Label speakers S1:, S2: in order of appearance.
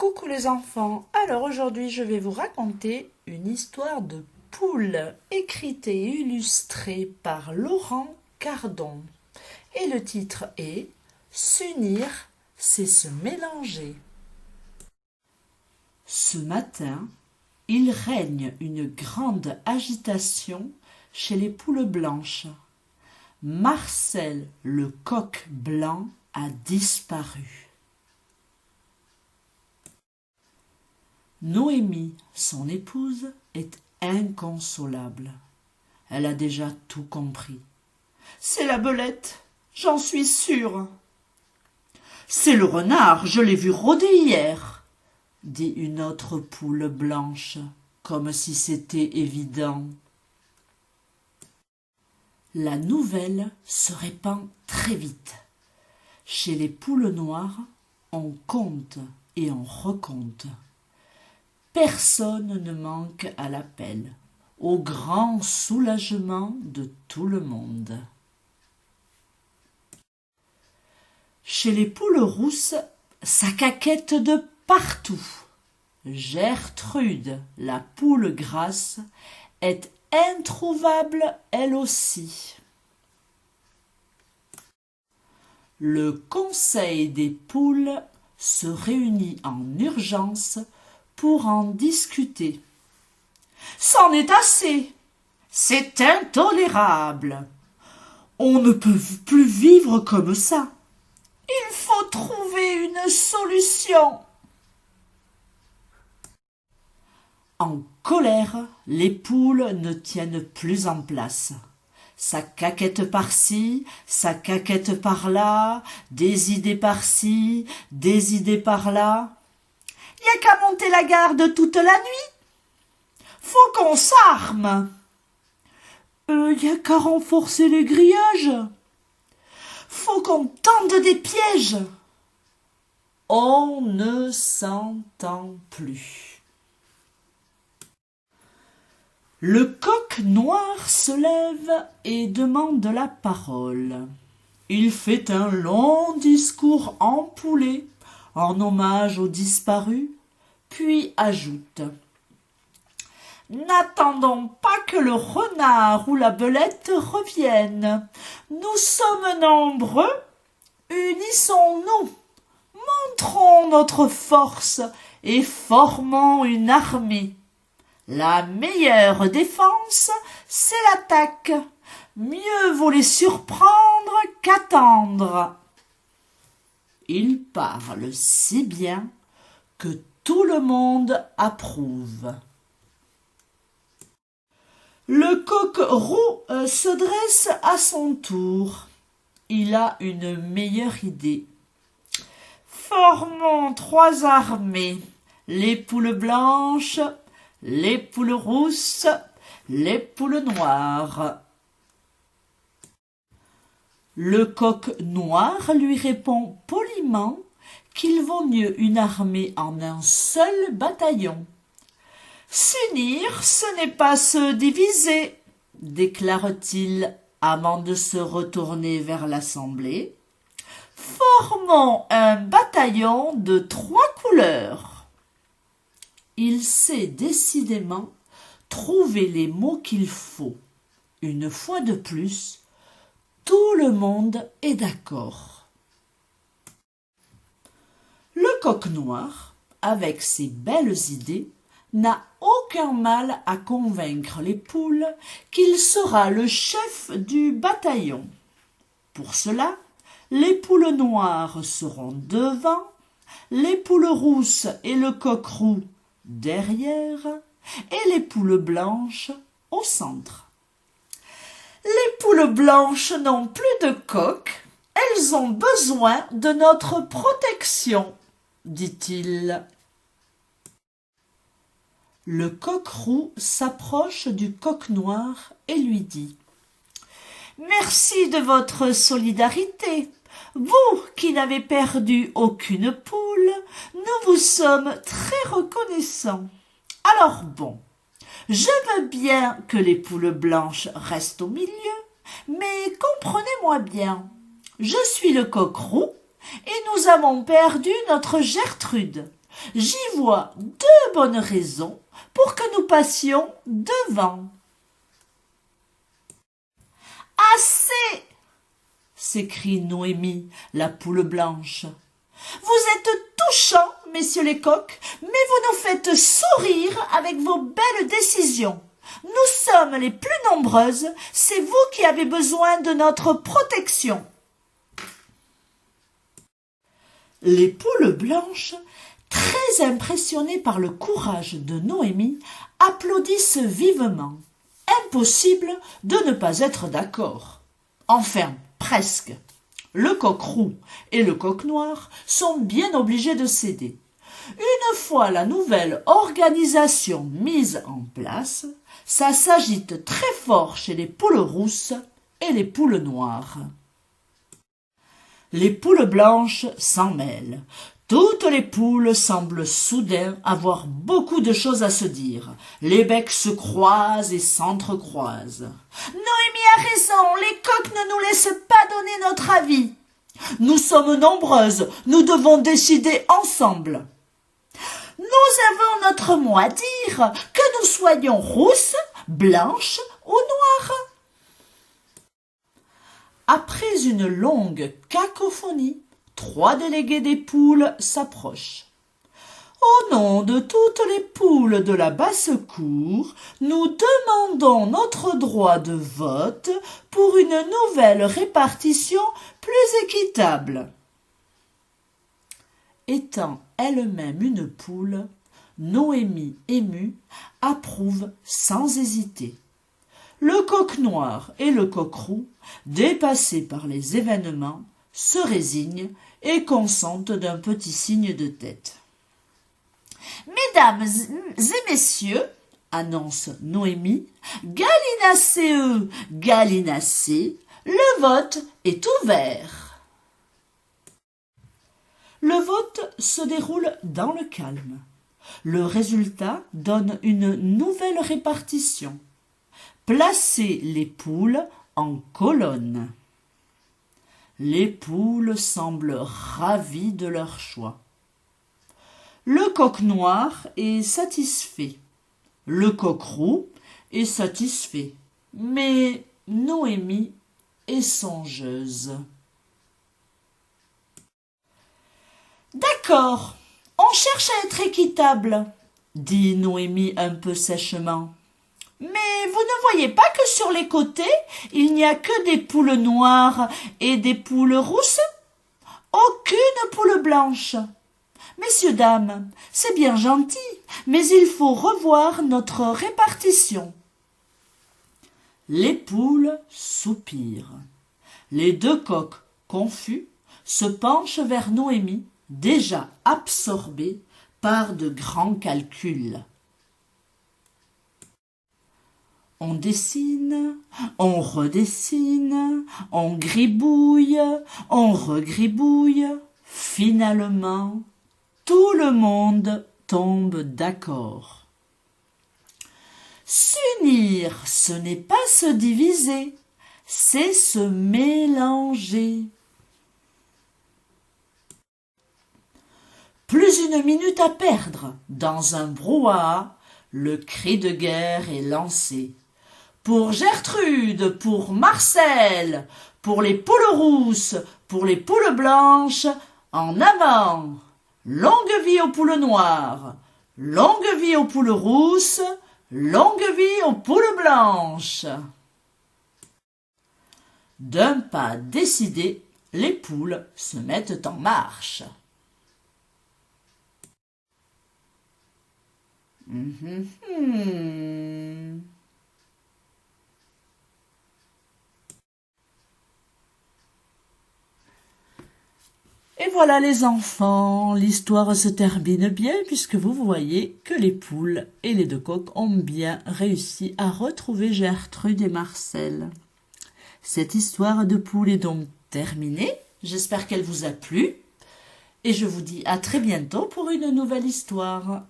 S1: Coucou les enfants, alors aujourd'hui je vais vous raconter une histoire de poule écrite et illustrée par Laurent Cardon. Et le titre est « S'unir, c'est se mélanger ». Ce matin, il règne une grande agitation chez les poules blanches. Marcel le coq blanc a disparu. Noémie, son épouse, est inconsolable. Elle a déjà tout compris. C'est la belette, j'en suis sûre. C'est le renard, je l'ai vu rôder hier, dit une autre poule blanche, comme si c'était évident. La nouvelle se répand très vite. Chez les poules noires, on compte et on recompte. Personne ne manque à l'appel, au grand soulagement de tout le monde. Chez les poules rousses, ça caquette de partout. Gertrude, la poule grasse, est introuvable elle aussi. Le conseil des poules se réunit en urgence pour en discuter. C'en est assez, c'est intolérable. On ne peut plus vivre comme ça. Il faut trouver une solution. En colère, les poules ne tiennent plus en place. Ça caquette par-ci, ça caquette par-là, des idées par-ci, des idées par-là. Y a qu'à monter la garde toute la nuit. Faut qu'on s'arme. Y a qu'à renforcer les grillages. Faut qu'on tende des pièges. On ne s'entend plus. Le coq noir se lève et demande la parole. Il fait un long discours empoulé en hommage aux disparus, puis ajoute « N'attendons pas que le renard ou la belette reviennent. Nous sommes nombreux, unissons-nous, montrons notre force et formons une armée. La meilleure défense, c'est l'attaque. Mieux vaut les surprendre qu'attendre. » Il parle si bien que tout le monde approuve. Le coq roux se dresse à son tour. Il a une meilleure idée. Formons 3 armées, les poules blanches, les poules rousses, les poules noires. Le coq noir lui répond poliment qu'il vaut mieux une armée en un seul bataillon. « S'unir, ce n'est pas se diviser, » déclare-t-il avant de se retourner vers l'assemblée. « Formons un bataillon de 3 couleurs. » Il sait décidément trouver les mots qu'il faut. Une fois de plus, tout le monde est d'accord. Le coq noir, avec ses belles idées, n'a aucun mal à convaincre les poules qu'il sera le chef du bataillon. Pour cela, les poules noires seront devant, les poules rousses et le coq roux derrière, et les poules blanches au centre. Les poules blanches n'ont plus de coq, elles ont besoin de notre protection, dit-il. Le coq roux s'approche du coq noir et lui dit « Merci de votre solidarité. Vous qui n'avez perdu aucune poule, nous vous sommes très reconnaissants. Alors bon, je veux bien que les poules blanches restent au milieu, mais comprenez-moi bien, je suis le coq roux et nous avons perdu notre Gertrude. J'y vois 2 bonnes raisons pour que nous passions devant. Assez! S'écrie Noémie, la poule blanche. Vous êtes touchants, messieurs les coqs, mais vous nous faites sourire avec vos belles décisions. Nous sommes les plus nombreuses, c'est vous qui avez besoin de notre protection. Les poules blanches, très impressionnées par le courage de Noémie, applaudissent vivement. Impossible de ne pas être d'accord. Enfin, presque. Le coq roux et le coq noir sont bien obligés de céder. Une fois la nouvelle organisation mise en place, ça s'agite très fort chez les poules rousses et les poules noires. Les poules blanches s'en mêlent. Toutes les poules semblent soudain avoir beaucoup de choses à se dire. Les becs se croisent et s'entrecroisent. Noémie a raison, les coqs ne nous laissent pas donner notre avis. Nous sommes nombreuses, nous devons décider ensemble. Nous avons notre mot à dire, que nous soyons rousses, blanches ou noires. Après une longue cacophonie, 3 délégués des poules s'approchent. Au nom de toutes les poules de la basse-cour, nous demandons notre droit de vote pour une nouvelle répartition plus équitable. Étant elle-même une poule, Noémie, émue, approuve sans hésiter. Le coq noir et le coq roux, dépassés par les événements, se résignent et consentent d'un petit signe de tête. « Mesdames et messieurs, annonce Noémie, gallinacées, gallinacés, le vote est ouvert. » Le vote se déroule dans le calme. Le résultat donne une nouvelle répartition. Placez les poules en colonne. Les poules semblent ravies de leur choix. Le coq noir est satisfait. Le coq roux est satisfait. Mais Noémie est songeuse. D'accord, on cherche à être équitable, dit Noémie un peu sèchement. Mais vous ne voyez pas que sur les côtés, il n'y a que des poules noires et des poules rousses? Aucune poule blanche. Messieurs, dames, c'est bien gentil, mais il faut revoir notre répartition. Les poules soupirent. Les 2 coqs, confus, se penchent vers Noémie, déjà absorbée par de grands calculs. On dessine, on redessine, on gribouille, on regribouille. Finalement, tout le monde tombe d'accord. S'unir, ce n'est pas se diviser, c'est se mélanger. Plus une minute à perdre. Dans un brouhaha, le cri de guerre est lancé. Pour Gertrude, pour Marcel, pour les poules rousses, pour les poules blanches, en avant! Longue vie aux poules noires, longue vie aux poules rousses, longue vie aux poules blanches. D'un pas décidé, les poules se mettent en marche. Et voilà les enfants, l'histoire se termine bien puisque vous voyez que les poules et les 2 coqs ont bien réussi à retrouver Gertrude et Marcel. Cette histoire de poule est donc terminée, j'espère qu'elle vous a plu et je vous dis à très bientôt pour une nouvelle histoire.